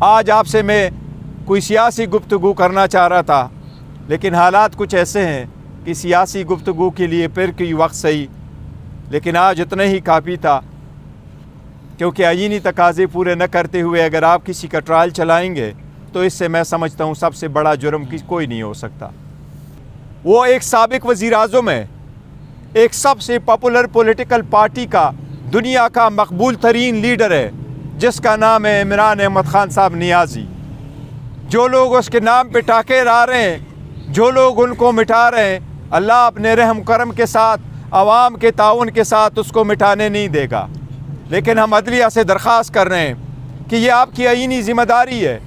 आज आपसे मैं कोई सियासी गुफ्तगू करना चाह रहा था, लेकिन हालात कुछ ऐसे हैं कि सियासी गुफ्तगू के लिए फिर कोई वक्त सही, लेकिन आज इतना ही काफ़ी था, क्योंकि आईनी तकाज़े पूरे न करते हुए अगर आप किसी का ट्रायल चलाएंगे तो इससे मैं समझता हूँ सबसे बड़ा जुर्म कोई नहीं हो सकता। वो एक साबिक वज़ीर आज़म है, एक सबसे पॉपुलर पॉलिटिकल पार्टी का दुनिया का मकबूल तरीन लीडर है, जिसका नाम है इमरान अहमद ख़ान साहब नियाज़ी। जो लोग उसके नाम पे टाके ला रहे हैं, जो लोग उनको मिटा रहे हैं, अल्लाह अपने रहम करम के साथ, आवाम के ताउन के साथ उसको मिटाने नहीं देगा। लेकिन हम अदलिया से दरख्वास्त कर रहे हैं कि ये आपकी आईनी ज़िम्मेदारी है,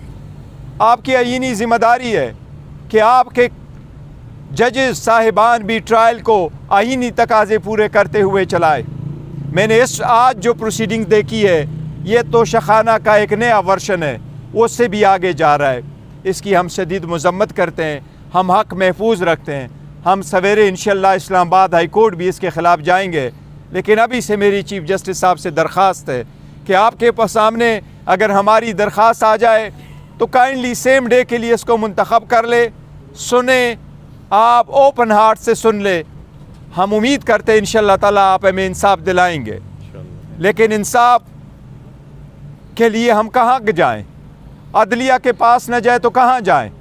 आपकी आईनी ज़िम्मेदारी है कि आपके जजेस साहिबान भी ट्रायल को आईनी तकाज़े पूरे करते हुए चलाए। मैंने इस आज जो प्रोसीडिंग देखी है, ये तो शखाना का एक नया वर्शन है, उससे भी आगे जा रहा है। इसकी हम शदीद मज़म्मत करते हैं, हम हक़ महफूज रखते हैं। हम सवेरे इंशाअल्लाह इस्लामाबाद हाई कोर्ट भी इसके ख़िलाफ़ जाएंगे। लेकिन अभी से मेरी चीफ जस्टिस साहब से दरख्वास्त है कि आपके पास सामने अगर हमारी दरख्वास्त आ जाए तो काइंडली सेम डे के लिए इसको मुंतखब कर ले, सुने, आप ओपन हार्ट से सुन ले। हम उम्मीद करते हैं इंशाअल्लाह ताला आप हमें इंसाफ दिलाएंगे। लेकिन इंसाफ के लिए हम कहाँ जाएं? अदलिया के पास न जाए तो कहाँ जाएं?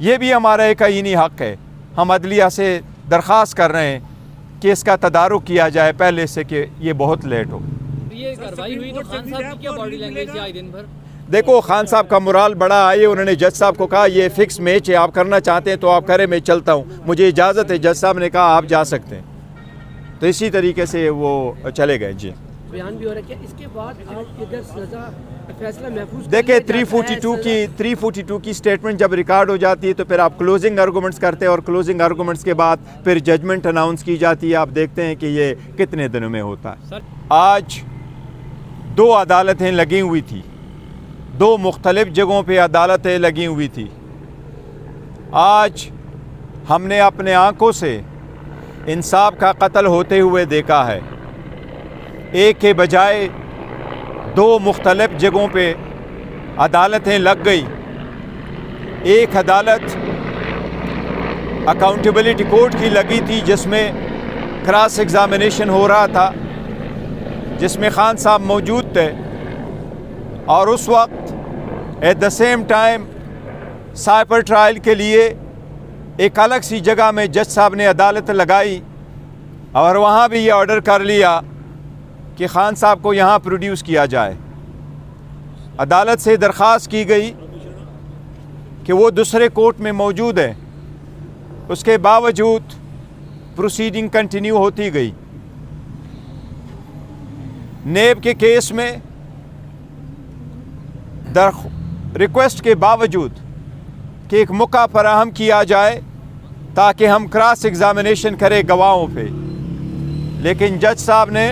ये भी हमारा एक आईनी हक़ है। हम अदलिया से दरख्वास्त कर रहे हैं कि इसका तदारुक किया जाए पहले से कि ये बहुत लेट हो। ये कार्रवाई हुई तो खान साहब की क्या बॉडी लैंग्वेज थी आज दिन भर? देखो, खान साहब का मोराल बड़ा आए। उन्होंने जज साहब को कहा ये फिक्स मैच है, आप करना चाहते हैं तो आप करें, मैं चलता हूँ, मुझे इजाज़त है। जज साहब ने कहा आप जा सकते हैं, तो इसी तरीके से वो चले गए। जी, बयान भी हो रहा है। इसके बाद आप इधर सजा फैसला महफूज देखिए 342 की स्टेटमेंट जब रिकॉर्ड हो जाती है तो फिर आप क्लोजिंग आर्गूमेंट्स करते हैं और क्लोजिंग आर्गूमेंट्स के बाद फिर जजमेंट अनाउंस की जाती है। आप देखते हैं कि ये कितने दिनों में होता है। आज 2 अदालतें लगी हुई थी, 2 मुख्तलिफ जगहों पे अदालतें लगी हुई थी। आज हमने अपने आंखों से इंसाफ का कत्ल होते हुए देखा है। एक के बजाय 2 मुख्तलिफ जगहों पे अदालतें लग गई। एक अदालत अकाउंटेबिलिटी कोर्ट की लगी थी, जिसमें क्रॉस एग्ज़ामिनेशन हो रहा था, जिसमें खान साहब मौजूद थे, और उस वक्त at the same time cipher trial के लिए एक अलग सी जगह में जज साहब ने अदालत लगाई और वहाँ भी ये ऑर्डर कर लिया कि खान साहब को यहाँ प्रोड्यूस किया जाए। अदालत से दरख्वास्त की गई कि वो दूसरे कोर्ट में मौजूद है, उसके बावजूद प्रोसीडिंग कंटिन्यू होती गई। नेब के केस में रिक्वेस्ट के बावजूद कि एक मौका फराहम किया जाए ताकि हम क्रॉस एग्ज़ामिनेशन करें गवाहों पे, लेकिन जज साहब ने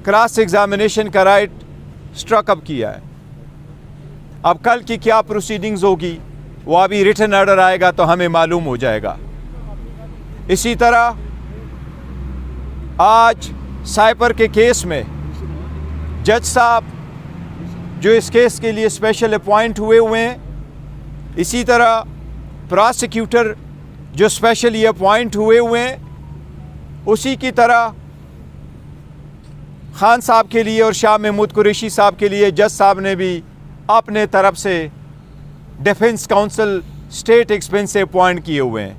क्रॉस एग्ज़ामिनेशन का राइट स्ट्रक अप किया है। अब कल की क्या प्रोसीडिंग्स होगी वो अभी रिटन ऑर्डर आएगा तो हमें मालूम हो जाएगा। इसी तरह आज साइपर के केस में जज साहब जो इस केस के लिए स्पेशल अपॉइंट हुए हैं, इसी तरह प्रोसिक्यूटर जो स्पेशली अपॉइंट हुए हैं, उसी की तरह खान साहब के लिए और शाह महमूद कुरैशी साहब के लिए जज साहब ने भी अपने तरफ से डिफेंस काउंसिल स्टेट एक्सपेंस से अपॉइंट किए हुए हैं।